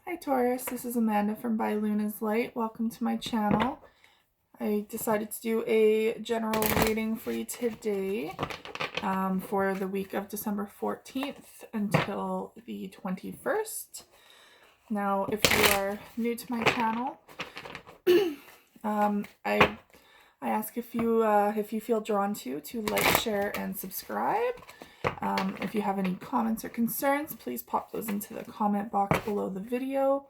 Hi Taurus, this is Amanda from By Luna's Light. Welcome to my channel. I decided to do a general reading for you today for the week of December 14th until the 21st. Now, if you are new to my channel, I ask if you feel drawn to like, share, and subscribe. If you have any comments or concerns, please pop those into the comment box below the video.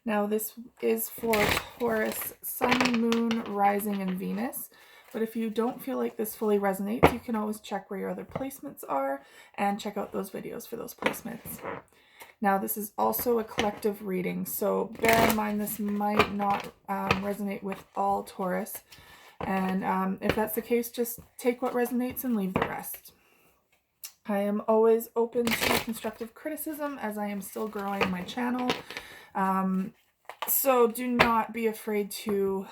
Now, this is for Taurus, Sun, Moon, Rising, and Venus. But if you don't feel like this fully resonates, you can always check where your other placements are and check out those videos for those placements. Now, this is also a collective reading, so bear in mind this might not resonate with all Taurus. And if that's the case, just take what resonates and leave the rest. I am always open to constructive criticism as I am still growing my channel. So do not be afraid to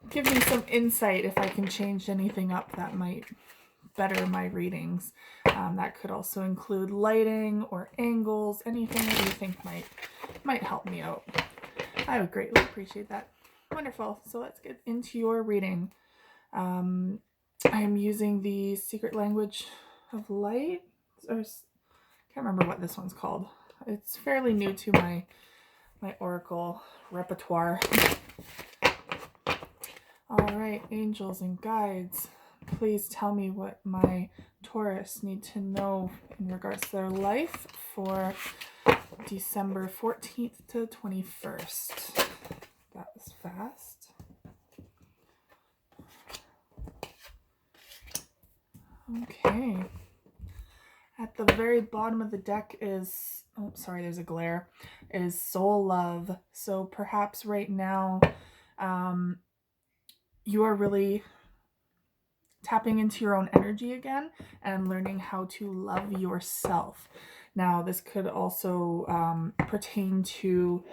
give me some insight if I can change anything up that might better my readings. That could also include lighting or angles, anything that you think might help me out. I would greatly appreciate that. Wonderful. So let's get into your reading. I am using the Secret Language of Light, or I can't remember what this one's called. It's fairly new to my oracle repertoire. All right, angels and guides, please tell me what my Taurus need to know in regards to their life for December 14th to 21st. That was fast. Okay. At the very bottom of the deck is, oh, sorry, there's a glare, is soul love. So perhaps right now you are really tapping into your own energy again and learning how to love yourself. Now, this could also pertain to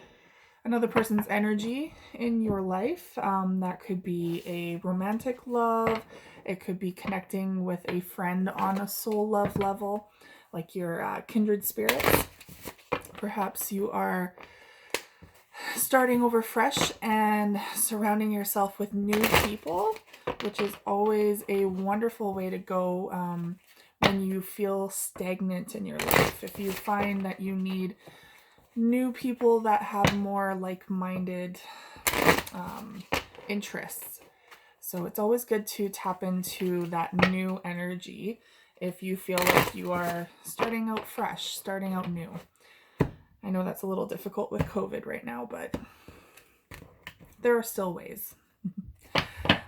another person's energy in your life. That could be a romantic love. It could be connecting with a friend on a soul love level, like your kindred spirits. Perhaps you are starting over fresh and surrounding yourself with new people, which is always a wonderful way to go when you feel stagnant in your life. If you find that you need new people that have more like-minded interests. So it's always good to tap into that new energy if you feel like you are starting out fresh, starting out new. I know that's a little difficult with COVID right now, but there are still ways.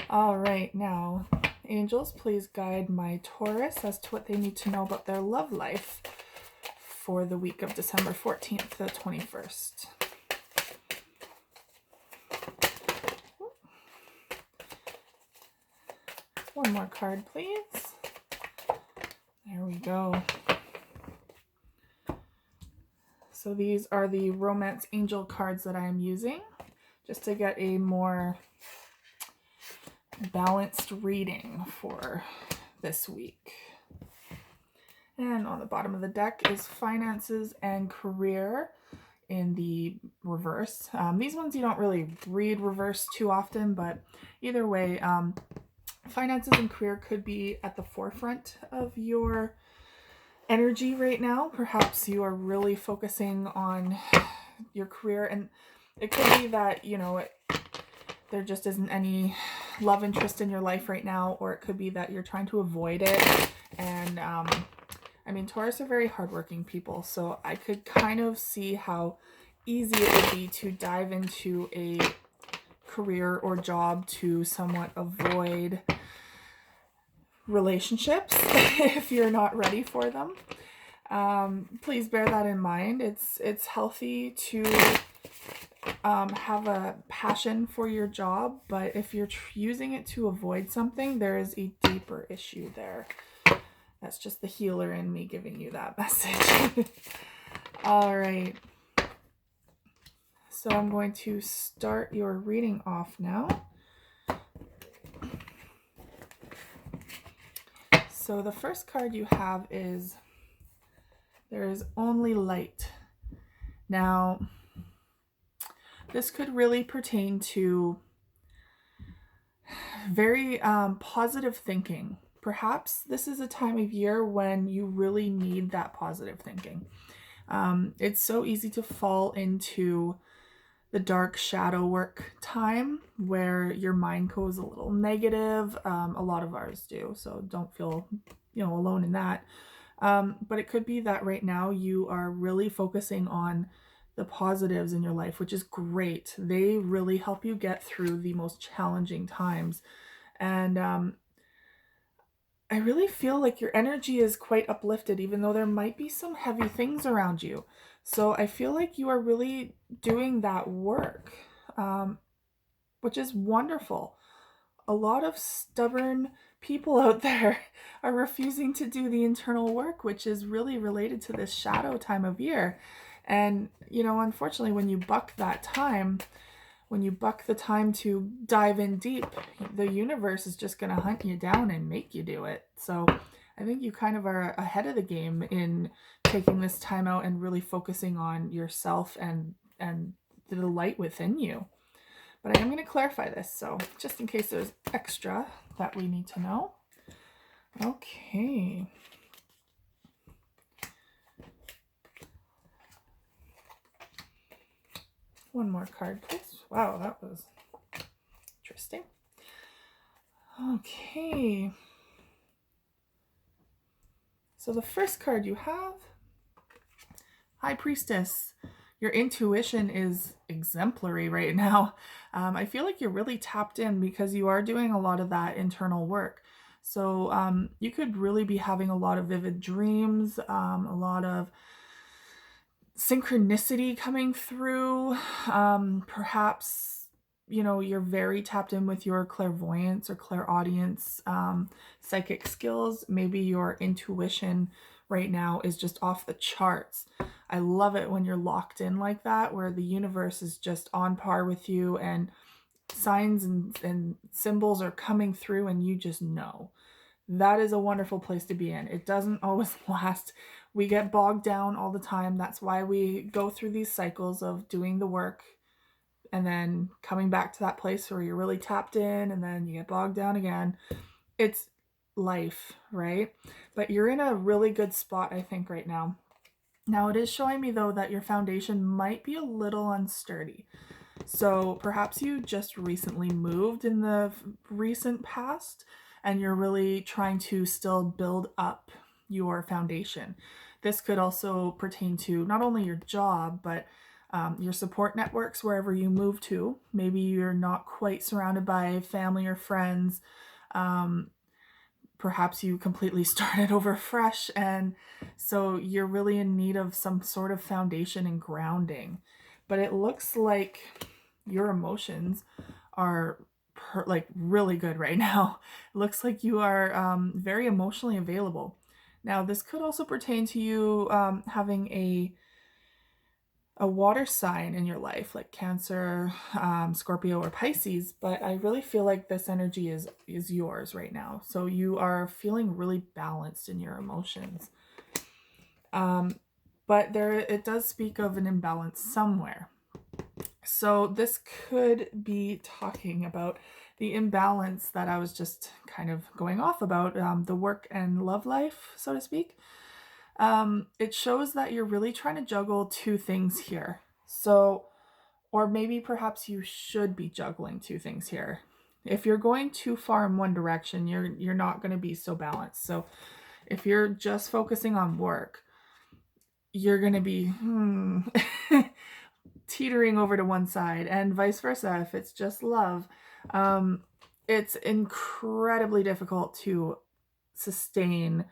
All right, now, angels, please guide my Taurus as to what they need to know about their love life for the week of December 14th to the 21st. One more card, please. There we go. So these are the Romance Angel cards that I am using just to get a more balanced reading for this week. And on the bottom of the deck is Finances and Career in the reverse. These ones you don't really read reverse too often, but either way, finances and career could be at the forefront of your energy right now. Perhaps you are really focusing on your career, and it could be that, you know, there just isn't any love interest in your life right now, or it could be that you're trying to avoid it. And I mean, Taurus are very hardworking people, so I could kind of see how easy it would be to dive into a career or job to somewhat avoid relationships if you're not ready for them. Please bear that in mind. It's healthy to have a passion for your job, but if you're using it to avoid something, there is a deeper issue there. That's just the healer in me giving you that message. All right. So I'm going to start your reading off now. So the first card you have is There is Only Light. Now, this could really pertain to very positive thinking. Perhaps this is a time of year when you really need that positive thinking. It's so easy to fall into the dark shadow work time where your mind goes a little negative. A lot of ours do, so don't feel alone in that. But it could be that right now you are really focusing on the positives in your life, which is great. They really help you get through the most challenging times. And I really feel like your energy is quite uplifted, even though there might be some heavy things around you. So I feel like you are really doing that work, which is wonderful. A lot of stubborn people out there are refusing to do the internal work, which is really related to this shadow time of year. And, unfortunately, when you buck that time, when you buck the time to dive in deep, the universe is just going to hunt you down and make you do it. So I think you kind of are ahead of the game in taking this time out and really focusing on yourself and the light within you. But I am going to clarify this, so just in case there's extra that we need to know. Okay. One more card, please. Wow, that was interesting. Okay. So the first card you have, High Priestess. Your intuition is exemplary right now. I feel like you're really tapped in because you are doing a lot of that internal work. So you could really be having a lot of vivid dreams, a lot of synchronicity coming through. Perhaps, you're very tapped in with your clairvoyance or clairaudience, psychic skills. Maybe your intuition right now is just off the charts. I love it when you're locked in like that, where the universe is just on par with you and signs and symbols are coming through and you just know. That is a wonderful place to be in. It doesn't always last. We get bogged down all the time. That's why we go through these cycles of doing the work and then coming back to that place where you're really tapped in and then you get bogged down again. It's life, right? But you're in a really good spot, I think, right now. Now, it is showing me, though, that your foundation might be a little unsturdy. So perhaps you just recently moved in the recent past and you're really trying to still build up your foundation. This could also pertain to not only your job, but your support networks wherever you move to. Maybe you're not quite surrounded by family or friends. Perhaps you completely started over fresh, and so you're really in need of some sort of foundation and grounding. But it looks like your emotions are really good right now. It looks like you are very emotionally available. Now, this could also pertain to you having a water sign in your life, like Cancer, Scorpio, or Pisces, but I really feel like this energy is yours right now. So you are feeling really balanced in your emotions. But it does speak of an imbalance somewhere. So this could be talking about the imbalance that I was just kind of going off about, the work and love life, so to speak. It shows that you're really trying to juggle two things here. So, or maybe perhaps you should be juggling two things here. If you're going too far in one direction, you're not going to be so balanced. So if you're just focusing on work, you're going to be teetering over to one side, and vice versa. If it's just love, it's incredibly difficult to sustain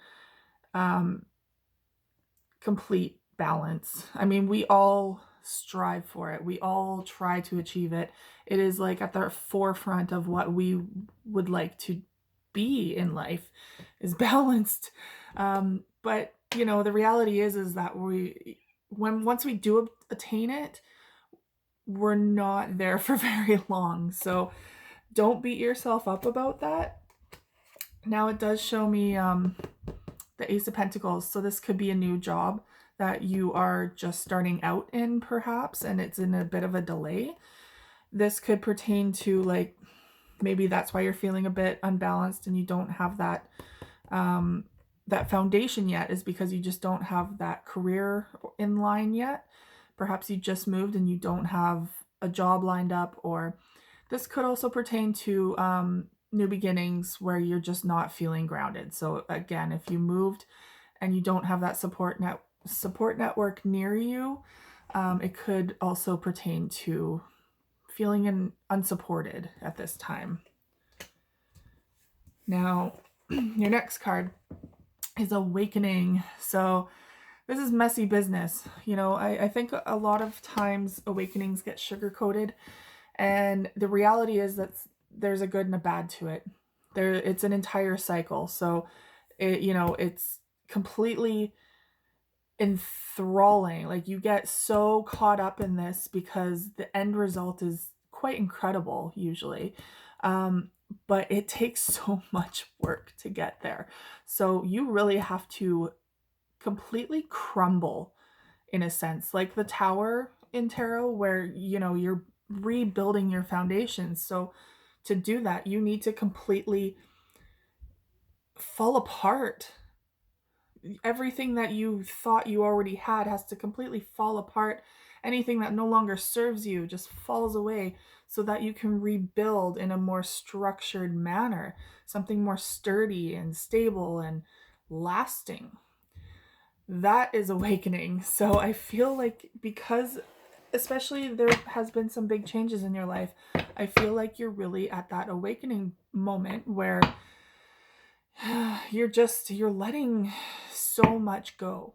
complete balance. I mean, we all strive for it. We all try to achieve it. It is like at the forefront of what we would like to be in life, is balanced. But the reality is that once we do attain it, we're not there for very long. So don't beat yourself up about that. Now, it does show me the Ace of Pentacles. So this could be a new job that you are just starting out in, perhaps, and it's in a bit of a delay. This could pertain to, like, maybe that's why you're feeling a bit unbalanced and you don't have that foundation yet, is because you just don't have that career in line yet. Perhaps you just moved and you don't have a job lined up, or this could also pertain to new beginnings where you're just not feeling grounded. So again, if you moved and you don't have that support network near you, it could also pertain to feeling unsupported at this time. Now, your next card is Awakening. So this is messy business. I think a lot of times awakenings get sugar-coated, and the reality is that there's a good and a bad to it. It's an entire cycle. So it's completely enthralling. Like, you get so caught up in this because the end result is quite incredible usually. But it takes so much work to get there. So you really have to completely crumble, in a sense, like the tower in tarot, where you're rebuilding your foundations. So to do that, you need to completely fall apart. Everything that you thought you already had has to completely fall apart. Anything that no longer serves you just falls away, so that you can rebuild in a more structured manner, something more sturdy and stable and lasting. That is awakening. So I feel like, because especially there has been some big changes in your life, I feel like you're really at that awakening moment where you're letting so much go.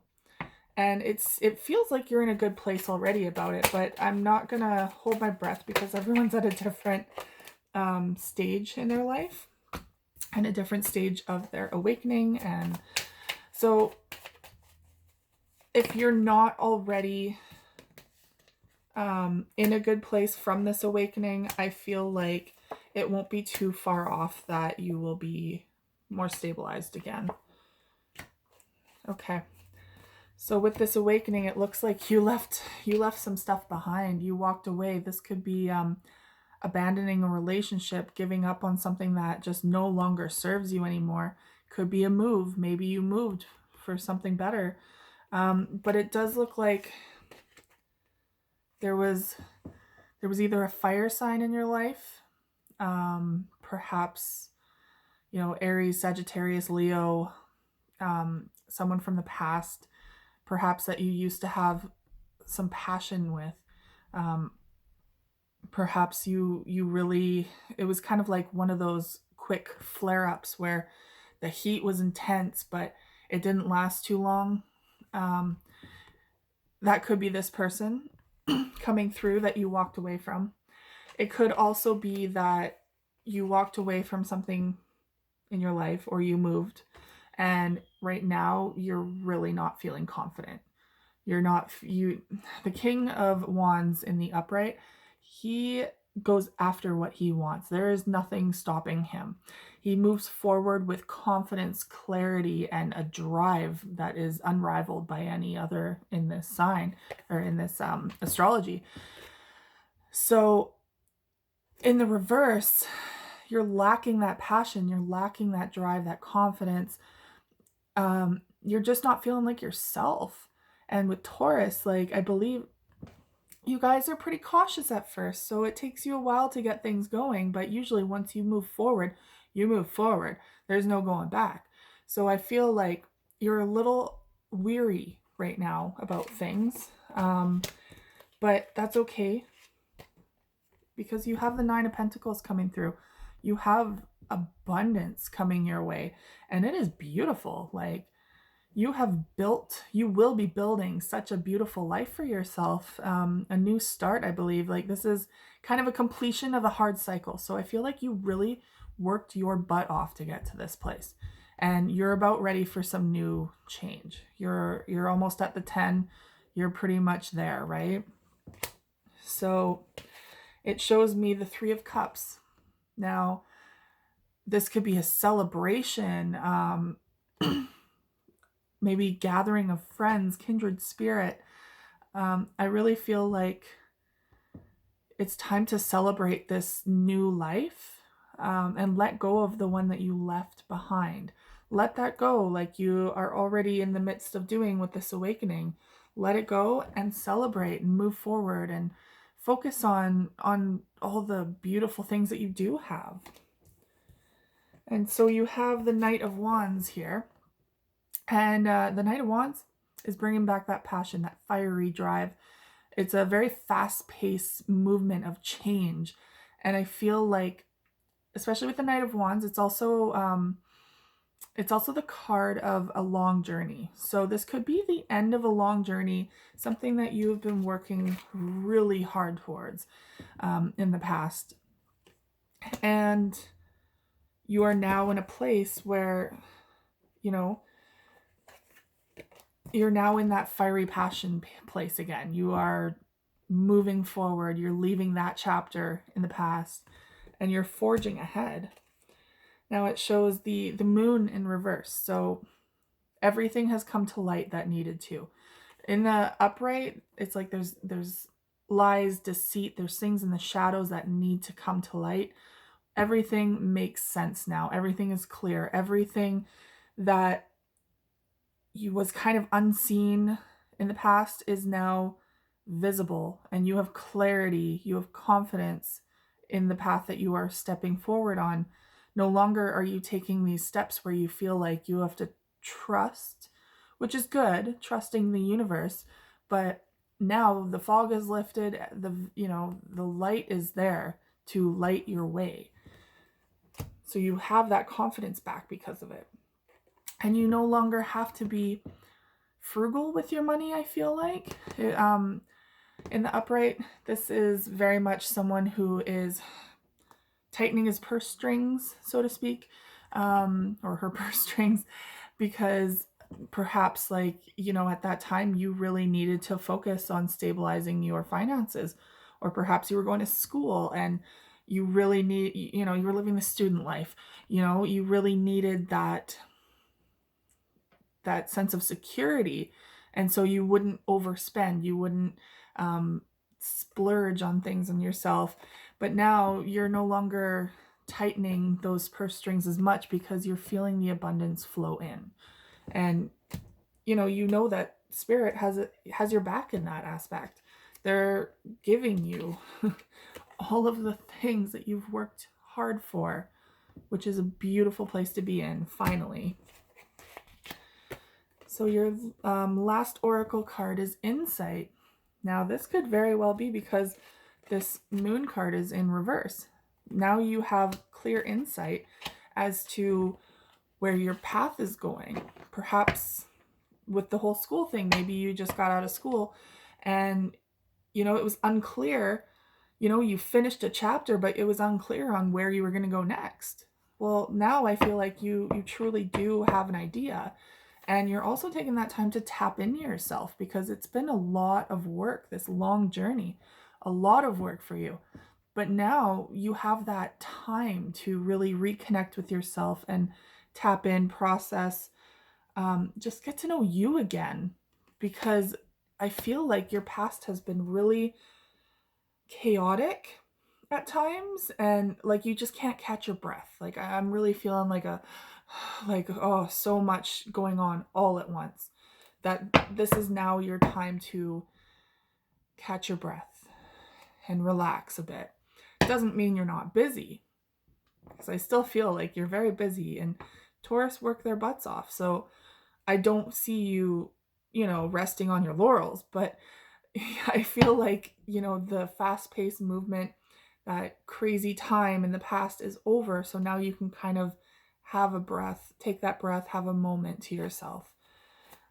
And it feels like you're in a good place already about it, but I'm not gonna hold my breath, because everyone's at a different stage in their life and a different stage of their awakening. And so if you're not already in a good place from this awakening, I feel like it won't be too far off that you will be more stabilized again. Okay. So with this awakening, it looks like you left some stuff behind. You walked away. This could be abandoning a relationship, giving up on something that just no longer serves you anymore. Could be a move. Maybe you moved for something better. But it does look like there was either a fire sign in your life, perhaps, Aries, Sagittarius, Leo, someone from the past, perhaps that you used to have some passion with. Perhaps you really, it was kind of like one of those quick flare-ups where the heat was intense, but it didn't last too long. That could be this person coming through that you walked away from. It could also be that you walked away from something in your life, or you moved, and right now you're really not feeling confident. The King of Wands in the upright, he goes after what he wants. There is nothing stopping him. He moves forward with confidence, clarity, and a drive that is unrivaled by any other in this sign, or in this astrology. So in the reverse, you're lacking that passion, you're lacking that drive, that confidence. You're just not feeling like yourself. And with Taurus, like, I believe you guys are pretty cautious at first, so it takes you a while to get things going, but usually once you move forward, you move forward. There's no going back. So I feel like you're a little weary right now about things, but that's okay, because you have the Nine of Pentacles coming through. You have abundance coming your way, and it is beautiful. Like, you will be building such a beautiful life for yourself, a new start, I believe. Like, this is kind of a completion of a hard cycle. So I feel like you really worked your butt off to get to this place, and you're about ready for some new change. You're almost at the 10. You're pretty much there, right? So it shows me the Three of Cups. Now, this could be a celebration. maybe gathering of friends, kindred spirit. I really feel like it's time to celebrate this new life, and let go of the one that you left behind. Let that go, like you are already in the midst of doing with this awakening. Let it go and celebrate and move forward and focus on all the beautiful things that you do have. And so you have the Knight of Wands here. And the Knight of Wands is bringing back that passion, that fiery drive. It's a very fast-paced movement of change. And I feel like, especially with the Knight of Wands, it's also the card of a long journey. So this could be the end of a long journey, something that you've been working really hard towards in the past. And you are now in a place where, you're now in that fiery passion place again. You are moving forward. You're leaving that chapter in the past and you're forging ahead. Now it shows the moon in reverse. So everything has come to light that needed to. In the upright, it's like there's lies, deceit, there's things in the shadows that need to come to light. Everything makes sense now. Everything is clear. Everything that was kind of unseen in the past is now visible, and you have clarity, you have confidence in the path that you are stepping forward on. No longer are you taking these steps where you feel like you have to trust, which is good, trusting the universe, but now the fog is lifted, the light is there to light your way. So you have that confidence back because of it. And you no longer have to be frugal with your money, I feel like. In the upright, this is very much someone who is tightening his purse strings, so to speak, or her purse strings, because perhaps at that time you really needed to focus on stabilizing your finances, or perhaps you were going to school and you really you were living the student life, you really needed that sense of security. And so you wouldn't overspend, you wouldn't splurge on things on yourself. But now you're no longer tightening those purse strings as much because you're feeling the abundance flow in. And you know that spirit has your back in that aspect. They're giving you all of the things that you've worked hard for, which is a beautiful place to be in, finally. So your last oracle card is Insight. Now this could very well be because this moon card is in reverse. Now you have clear insight as to where your path is going. Perhaps with the whole school thing, maybe you just got out of school and, it was unclear. You finished a chapter, but it was unclear on where you were going to go next. Well, now I feel like you truly do have an idea. And you're also taking that time to tap into yourself, because it's been a lot of work, this long journey, a lot of work for you. But now you have that time to really reconnect with yourself and tap in, process, just get to know you again. Because I feel like your past has been really chaotic at times, and you just can't catch your breath. I'm really feeling so much going on all at once, that this is now your time to catch your breath and relax a bit. It doesn't mean you're not busy, because I still feel like you're very busy, and Taurus work their butts off. So I don't see you, resting on your laurels, but I feel like, the fast-paced movement, that crazy time in the past is over. So now you can kind of have a breath, take that breath, have a moment to yourself.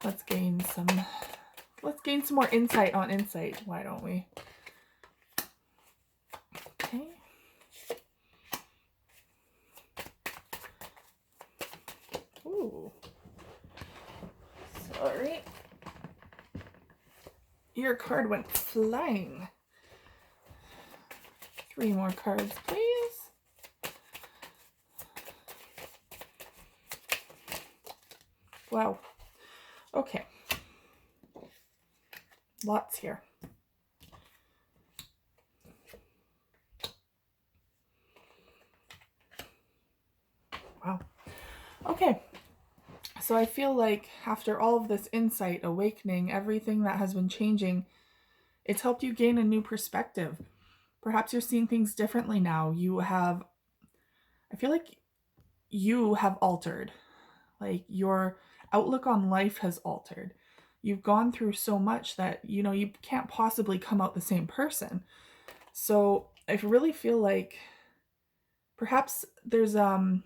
Let's gain some more insight on Insight. Why don't we? Okay. Ooh. Sorry. Your card went flying. 3 more cards, please. Wow. Okay. Lots here. Wow. Okay. So I feel like after all of this insight, awakening, everything that has been changing, it's helped you gain a new perspective. Perhaps you're seeing things differently now. I feel like you have altered. Like your outlook on life has altered. You've gone through so much that, you can't possibly come out the same person. So I really feel like perhaps there's a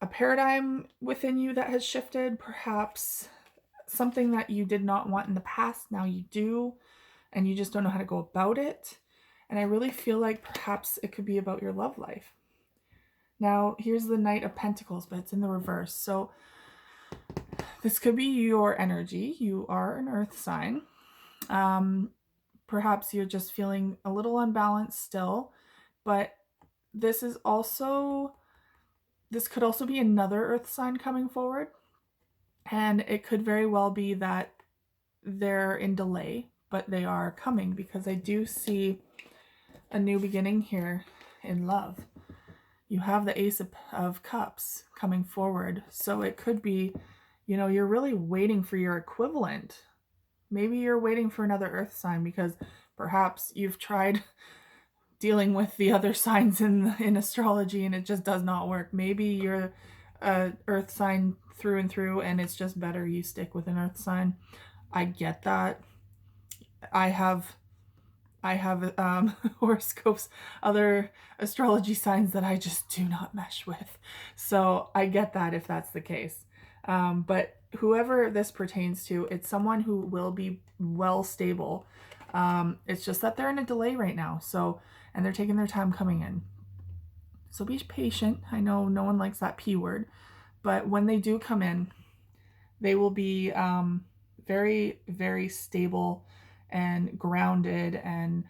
paradigm within you that has shifted, perhaps something that you did not want in the past, now you do, and you just don't know how to go about it. And I really feel like perhaps it could be about your love life. Now, here's the Knight of Pentacles, but it's in the reverse. So this could be your energy. You are an earth sign. Perhaps you're just feeling a little unbalanced still, but this could also be another earth sign coming forward. And it could very well be that they're in delay, but they are coming, because I do see a new beginning here in love. You have the Ace of Cups coming forward. So it could be, you're really waiting for your equivalent. Maybe you're waiting for another earth sign because perhaps you've tried dealing with the other signs in astrology and it just does not work. Maybe you're a earth sign through and through and it's just better you stick with an earth sign. I get that. I have horoscopes, other astrology signs that I just do not mesh with. So I get that if that's the case. But whoever this pertains to, it's someone who will be well stable. It's just that they're in a delay right now. So, and they're taking their time coming in. So be patient. I know no one likes that P word, but when they do come in, they will be very, very stable and grounded and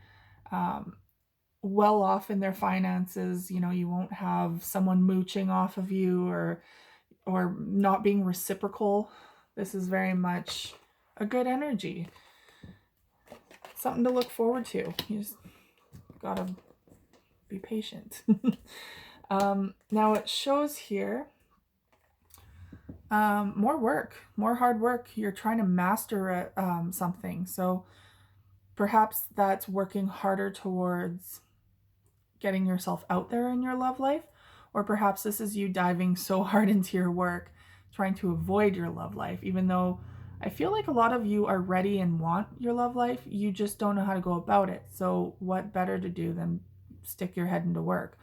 well off in their finances. You won't have someone mooching off of you or not being reciprocal. This is very much a good energy. Something to look forward to. You just gotta be patient. Now it shows here more work, more hard work. You're trying to master something. So perhaps that's working harder towards getting yourself out there in your love life, or perhaps this is you diving so hard into your work, trying to avoid your love life, even though I feel like a lot of you are ready and want your love life, you just don't know how to go about it. So what better to do than stick your head into work?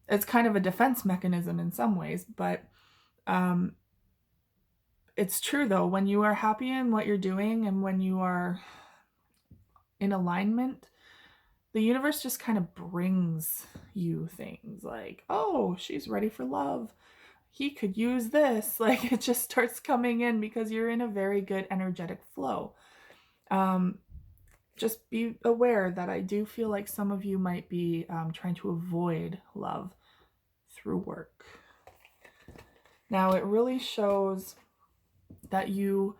It's kind of a defense mechanism in some ways, but it's true though, when you are happy in what you're doing and when you are in alignment, the universe just kind of brings you things like, oh, she's ready for love. He could use this. Like it just starts coming in because you're in a very good energetic flow. Just be aware that I do feel like some of you might be trying to avoid love through work. Now it really shows that you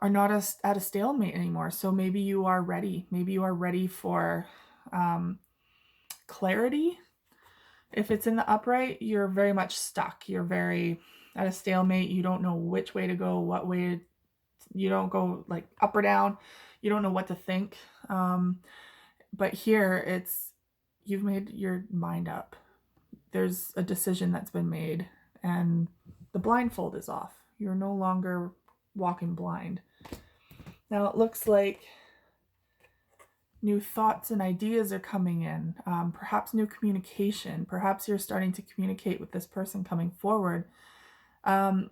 are not at a stalemate anymore. So maybe you are ready. Maybe you are ready for clarity. If it's in the upright, you're very much stuck. You're very at a stalemate. You don't know which way to go, what way. You don't go like up or down. You don't know what to think. But here it's, you've made your mind up. There's a decision that's been made and the blindfold is off. You're no longer walking blind. Now it looks like new thoughts and ideas are coming in, perhaps new communication. Perhaps you're starting to communicate with this person coming forward. And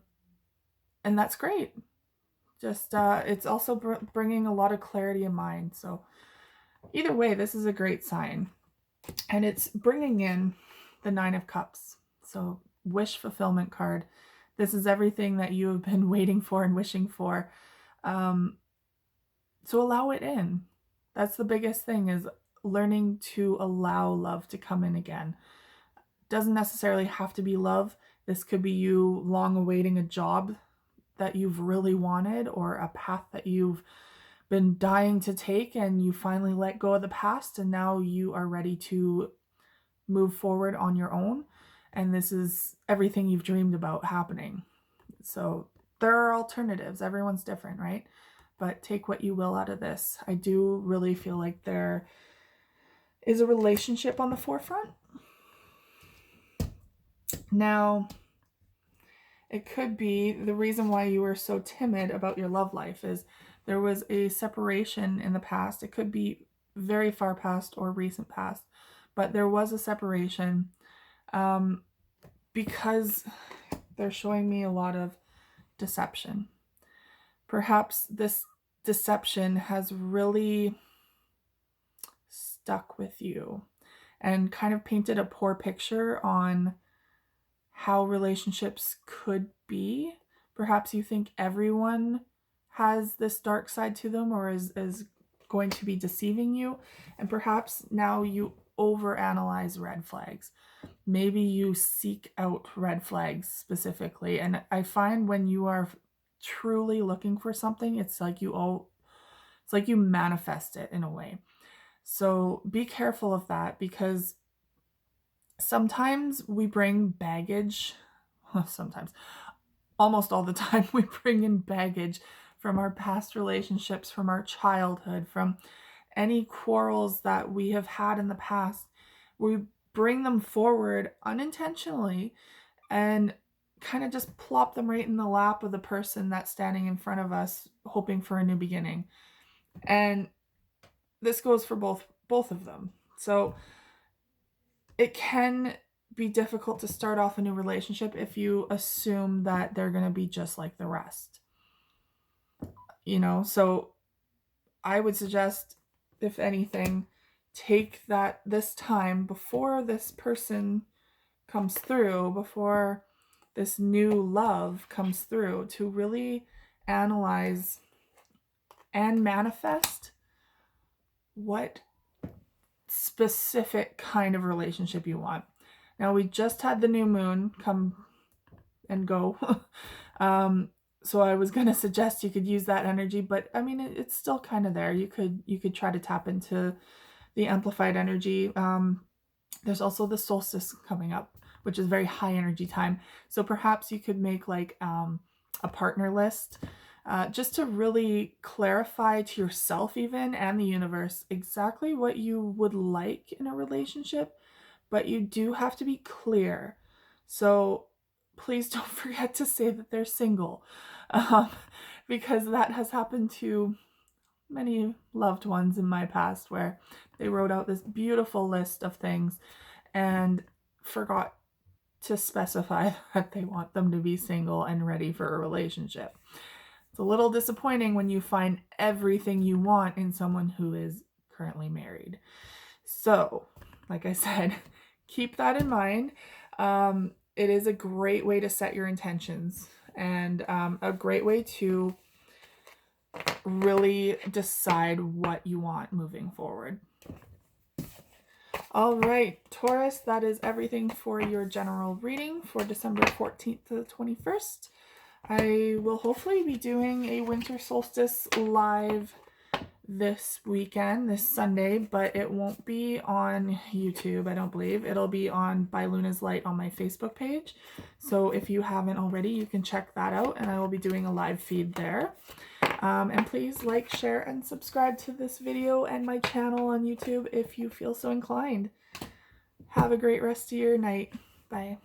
that's great. Just it's also bringing a lot of clarity in mind. So either way, this is a great sign. And it's bringing in the Nine of Cups. So wish fulfillment card. This is everything that you have been waiting for and wishing for. So allow it in. That's the biggest thing, is learning to allow love to come in again. Doesn't necessarily have to be love. This could be you long awaiting a job that you've really wanted, or a path that you've been dying to take, and you finally let go of the past and now you are ready to move forward on your own. And this is everything you've dreamed about happening. So there are alternatives. Everyone's different, right? But take what you will out of this. I do really feel like there is a relationship on the forefront. Now, it could be the reason why you were so timid about your love life is there was a separation in the past. It could be very far past or recent past, but there was a separation because they're showing me a lot of deception. Perhaps this deception has really stuck with you and kind of painted a poor picture on how relationships could be. Perhaps you think everyone has this dark side to them, or is going to be deceiving you, and perhaps now you overanalyze red flags. Maybe you seek out red flags specifically, and I find when you are truly looking for something, it's like you manifest it in a way. So be careful of that, because sometimes we bring baggage. Sometimes, almost all the time, we bring in baggage from our past relationships, from our childhood, from any quarrels that we have had in the past. We bring them forward unintentionally and kind of just plop them right in the lap of the person that's standing in front of us, hoping for a new beginning. And this goes for both of them. So it can be difficult to start off a new relationship if you assume that they're going to be just like the rest. So I would suggest, if anything, take this time before this person comes through, before this new love comes through, to really analyze and manifest what specific kind of relationship you want. Now, we just had the new moon come and go. So I was going to suggest you could use that energy, but I mean, it's still kind of there. You could try to tap into the amplified energy. There's also the solstice coming up, which is very high energy time. So perhaps you could make like a partner list, just to really clarify to yourself even and the universe exactly what you would like in a relationship. But you do have to be clear. So please don't forget to say that they're single, because that has happened to many loved ones in my past, where they wrote out this beautiful list of things and forgot to specify that they want them to be single and ready for a relationship. It's a little disappointing when you find everything you want in someone who is currently married. So, like I said, keep that in mind. It is a great way to set your intentions, and a great way to really decide what you want moving forward. All right, Taurus, that is everything for your general reading for December 14th to the 21st. I will hopefully be doing a winter solstice live this weekend, this Sunday, but it won't be on YouTube, I don't believe. It'll be on By Luna's Light on my Facebook page. So if you haven't already, you can check that out, and I will be doing a live feed there. And please like, share, and subscribe to this video and my channel on YouTube if you feel so inclined. Have a great rest of your night. Bye.